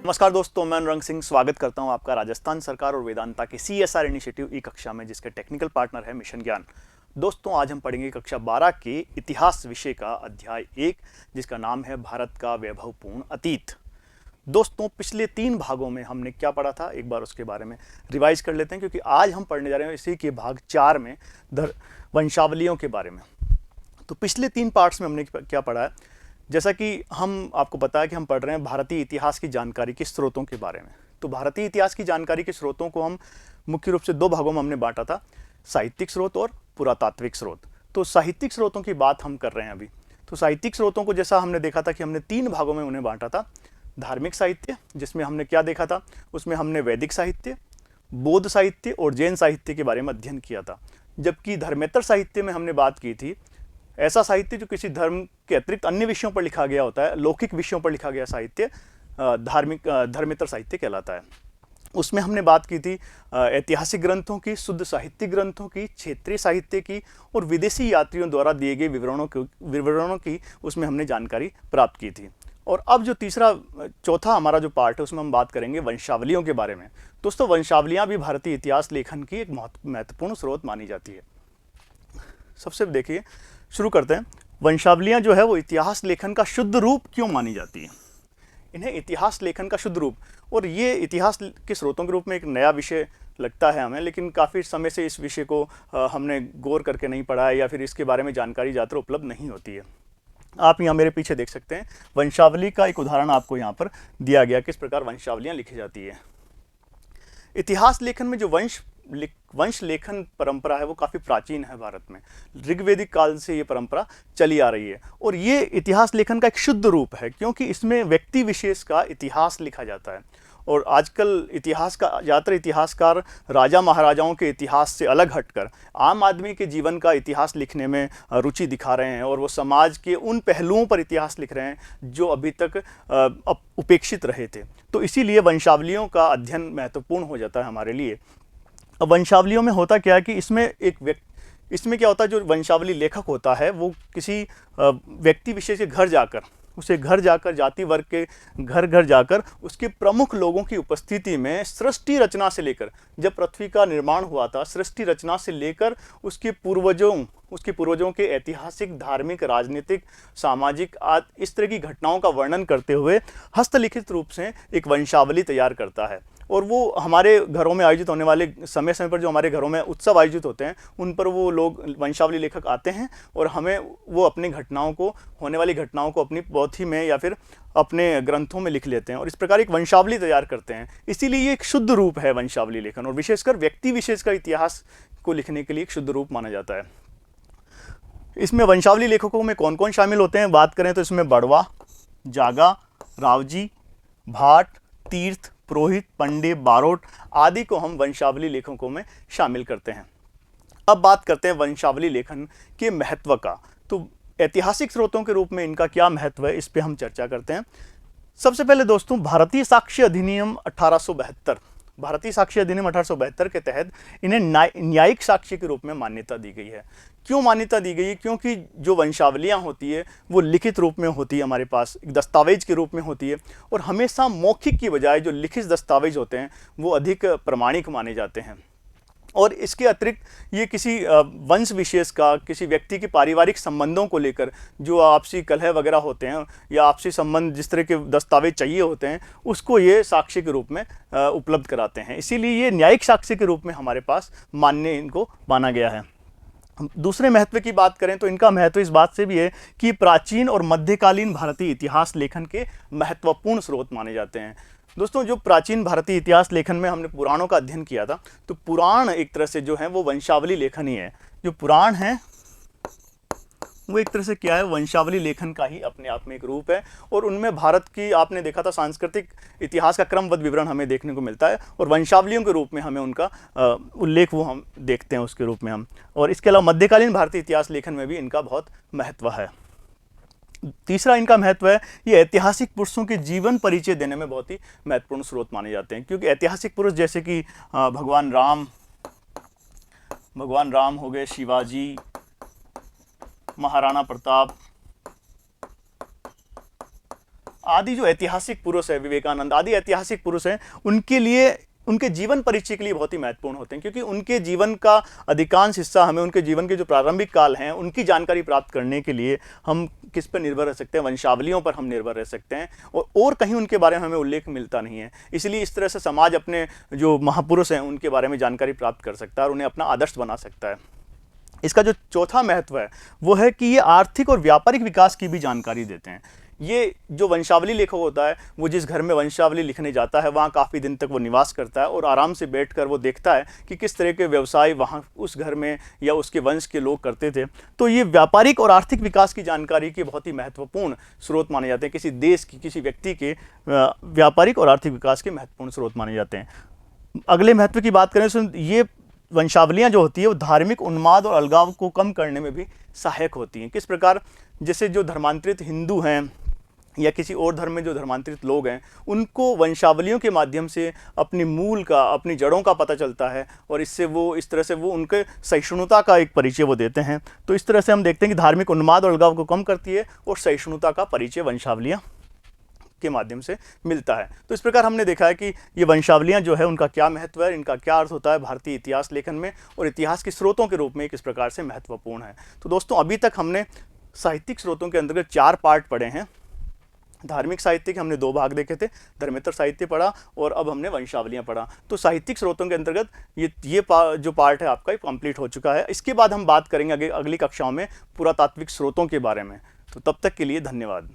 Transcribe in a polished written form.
नमस्कार दोस्तों, मैं अनुरंग सिंह स्वागत करता हूं आपका राजस्थान सरकार और वेदांता के CSR इनिशिएटिव ई कक्षा में, जिसके टेक्निकल पार्टनर है मिशन ज्ञान। दोस्तों, आज हम पढ़ेंगे कक्षा 12 के इतिहास विषय का अध्याय 1, जिसका नाम है भारत का वैभवपूर्ण अतीत। दोस्तों, पिछले 3 भागों में हमने क्या पढ़ा था, एक बार उसके बारे में रिवाइज कर लेते हैं, क्योंकि आज हम पढ़ने जा रहे हैं इसी के भाग 4 में वंशावलियों के बारे में। तो पिछले 3 पार्ट्स में हमने क्या पढ़ा है, जैसा कि हम आपको पता है कि हम पढ़ रहे हैं भारतीय इतिहास की जानकारी के स्रोतों के बारे में। तो भारतीय इतिहास की जानकारी के स्रोतों को हम मुख्य रूप से 2 भागों में हमने बांटा था, साहित्यिक स्रोत और पुरातात्विक स्रोत। तो साहित्यिक स्रोतों की बात हम कर रहे हैं अभी। तो साहित्यिक स्रोतों को जैसा हमने देखा था कि हमने 3 भागों में उन्हें बांटा था। धार्मिक साहित्य, जिसमें हमने क्या देखा था, उसमें हमने वैदिक साहित्य, बौद्ध साहित्य और जैन साहित्य के बारे में अध्ययन किया था। जबकि धर्मेतर साहित्य में हमने बात की थी ऐसा साहित्य जो किसी धर्म के अतिरिक्त अन्य विषयों पर लिखा गया होता है, लौकिक विषयों पर लिखा गया साहित्य धर्मेतर साहित्य कहलाता है। उसमें हमने बात की थी ऐतिहासिक ग्रंथों की, शुद्ध साहित्यिक ग्रंथों की, क्षेत्रीय साहित्य की और विदेशी यात्रियों द्वारा दिए गए विवरणों की उसमें हमने जानकारी प्राप्त की थी। और अब जो चौथा हमारा जो पार्ट है, उसमें हम बात करेंगे वंशावलियों के बारे में। दोस्तों, वंशावलियाँ भी भारतीय इतिहास लेखन की एक महत्वपूर्ण स्रोत मानी जाती है। सबसे देखिए, शुरू करते हैं। वंशावलियां जो है वो इतिहास लेखन का शुद्ध रूप क्यों मानी जाती हैं? इन्हें इतिहास लेखन का शुद्ध रूप, और ये इतिहास के स्रोतों के रूप में एक नया विषय लगता है हमें, लेकिन काफ़ी समय से इस विषय को हमने गौर करके नहीं पढ़ा है, या फिर इसके बारे में जानकारी ज़्यादातर उपलब्ध नहीं होती है। आप यहाँ मेरे पीछे देख सकते हैं, वंशावली का एक उदाहरण आपको यहाँ पर दिया गया, किस प्रकार वंशावलियाँ लिखी जाती है। इतिहास लेखन में जो वंश लेखन परंपरा है वो काफ़ी प्राचीन है भारत में। ऋग्वेदिक काल से ये परंपरा चली आ रही है, और ये इतिहास लेखन का एक शुद्ध रूप है, क्योंकि इसमें व्यक्ति विशेष का इतिहास लिखा जाता है। और आजकल ज़्यादातर इतिहासकार राजा महाराजाओं के इतिहास से अलग हटकर आम आदमी के जीवन का इतिहास लिखने में रुचि दिखा रहे हैं, और वो समाज के उन पहलुओं पर इतिहास लिख रहे हैं जो अभी तक उपेक्षित रहे थे। तो इसीलिए वंशावलियों का अध्ययन महत्वपूर्ण हो जाता है हमारे लिए। अब वंशावलियों में होता क्या है कि इसमें क्या होता है, जो वंशावली लेखक होता है वो किसी व्यक्ति विशेष के घर जाकर जाति वर्ग के घर जाकर उसके प्रमुख लोगों की उपस्थिति में सृष्टि रचना से लेकर, जब पृथ्वी का निर्माण हुआ था, सृष्टि रचना से लेकर उसके पूर्वजों के ऐतिहासिक, धार्मिक, राजनीतिक, सामाजिक आदि इस तरह की घटनाओं का वर्णन करते हुए हस्तलिखित रूप से एक वंशावली तैयार करता है। और वो हमारे घरों में आयोजित होने वाले समय पर जो हमारे घरों में उत्सव आयोजित होते हैं, उन पर वो लोग वंशावली लेखक आते हैं और हमें वो होने वाली घटनाओं को अपनी पोथी में या फिर अपने ग्रंथों में लिख लेते हैं, और इस प्रकार एक वंशावली तैयार करते हैं। इसीलिए ये एक शुद्ध रूप है वंशावली लेखन, और विशेषकर व्यक्ति विशेष का इतिहास को लिखने के लिए एक शुद्ध रूप माना जाता है। इसमें वंशावली लेखकों में कौन कौन शामिल होते हैं बात करें तो इसमें बड़वा, जागा, रावजी, भाट, तीर्थ, पुरोहित, पंडे, बारोट आदि को हम वंशावली लेखकों में शामिल करते हैं। अब बात करते हैं वंशावली लेखन के महत्व का। तो ऐतिहासिक स्रोतों के रूप में इनका क्या महत्व है, इस पे हम चर्चा करते हैं। सबसे पहले दोस्तों, भारतीय साक्ष्य अधिनियम 1872 के तहत इन्हें न्यायिक साक्ष्य के रूप में मान्यता दी गई है। क्यों मान्यता दी गई है? क्योंकि जो वंशावलियां होती है वो लिखित रूप में होती है, हमारे पास एक दस्तावेज के रूप में होती है, और हमेशा मौखिक की बजाय जो लिखित दस्तावेज होते हैं वो अधिक प्रमाणिक माने जाते हैं। और इसके अतिरिक्त ये किसी वंश विशेष का, किसी व्यक्ति के पारिवारिक संबंधों को लेकर जो आपसी कलह वगैरह होते हैं या आपसी संबंध जिस तरह के दस्तावेज चाहिए होते हैं, उसको ये साक्ष्य के रूप में उपलब्ध कराते हैं। इसीलिए ये न्यायिक साक्ष्य के रूप में हमारे पास इनको माना गया है। दूसरे महत्व की बात करें तो इनका महत्व इस बात से भी है कि प्राचीन और मध्यकालीन भारतीय इतिहास लेखन के महत्वपूर्ण स्रोत माने जाते हैं। दोस्तों, जो प्राचीन भारतीय इतिहास लेखन में हमने पुराणों का अध्ययन किया था, तो पुराण एक तरह से जो है वो वंशावली लेखन ही है। जो पुराण है वो एक तरह से क्या है, वंशावली लेखन का ही अपने आप में एक रूप है, और उनमें भारत की आपने देखा था सांस्कृतिक इतिहास का क्रमबद्ध विवरण हमें देखने को मिलता है, और वंशावलियों के रूप में हमें उनका उल्लेख वो हम देखते हैं उसके रूप में हम। और इसके अलावा मध्यकालीन भारतीय इतिहास लेखन में भी इनका बहुत महत्व है। तीसरा इनका महत्व है, ये ऐतिहासिक पुरुषों के जीवन परिचय देने में बहुत ही महत्वपूर्ण स्रोत माने जाते हैं, क्योंकि ऐतिहासिक पुरुष जैसे कि भगवान राम हो गए, शिवाजी, महाराणा प्रताप, आदि जो ऐतिहासिक पुरुष है, विवेकानंद आदि ऐतिहासिक पुरुष हैं, उनके लिए उनके जीवन परिचय के लिए बहुत ही महत्वपूर्ण होते हैं, क्योंकि उनके जीवन का अधिकांश हिस्सा हमें उनके जीवन के जो प्रारंभिक काल हैं उनकी जानकारी प्राप्त करने के लिए हम किस पर निर्भर रह सकते हैं, वंशावलियों पर हम निर्भर रह सकते हैं, और कहीं उनके बारे में हमें उल्लेख मिलता नहीं है। इसलिए इस तरह से समाज अपने जो महापुरुष हैं उनके बारे में जानकारी प्राप्त कर सकता है और उन्हें अपना आदर्श बना सकता है। इसका जो चौथा महत्व है वो है कि ये आर्थिक और व्यापारिक विकास की भी जानकारी देते हैं। ये जो वंशावली लेखक होता है वो जिस घर में वंशावली लिखने जाता है वहाँ काफ़ी दिन तक वो निवास करता है और आराम से बैठकर वो देखता है कि किस तरह के व्यवसाय वहाँ उस घर में या उसके वंश के लोग करते थे। तो ये व्यापारिक और आर्थिक विकास की जानकारी के बहुत ही महत्वपूर्ण स्रोत माने जाते हैं, किसी देश की, किसी व्यक्ति के व्यापारिक और आर्थिक विकास के महत्वपूर्ण स्रोत माने जाते हैं। अगले महत्व की बात करें तो ये वंशावलियाँ जो होती है वो धार्मिक उन्माद और अलगाव को कम करने में भी सहायक होती हैं। किस प्रकार? जैसे जो धर्मांतरित हिंदू हैं या किसी और धर्म में जो धर्मांतरित लोग हैं उनको वंशावलियों के माध्यम से अपनी मूल का, अपनी जड़ों का पता चलता है और इससे वो इस तरह से वो उनके सहिष्णुता का एक परिचय वो देते हैं। तो इस तरह से हम देखते हैं कि धार्मिक उन्माद और अलगाव को कम करती है और सहिष्णुता का परिचय वंशावलियाँ के माध्यम से मिलता है। तो इस प्रकार हमने देखा है कि ये वंशावलियाँ जो है उनका क्या महत्व है, इनका क्या अर्थ होता है भारतीय इतिहास लेखन में और इतिहास के स्रोतों के रूप में किस प्रकार से महत्वपूर्ण है। तो दोस्तों अभी तक हमने साहित्यिक स्रोतों के अंतर्गत 4 पार्ट पढ़े हैं। धार्मिक साहित्य के हमने 2 भाग देखे थे, धर्मेतर साहित्य पढ़ा और अब हमने वंशावलियाँ पढ़ा। तो साहित्यिक स्रोतों के अंतर्गत जो पार्ट है आपका कंप्लीट हो चुका है। इसके बाद हम बात करेंगे अगली कक्षाओं में पुरातात्विक स्रोतों के बारे में। तो तब तक के लिए धन्यवाद।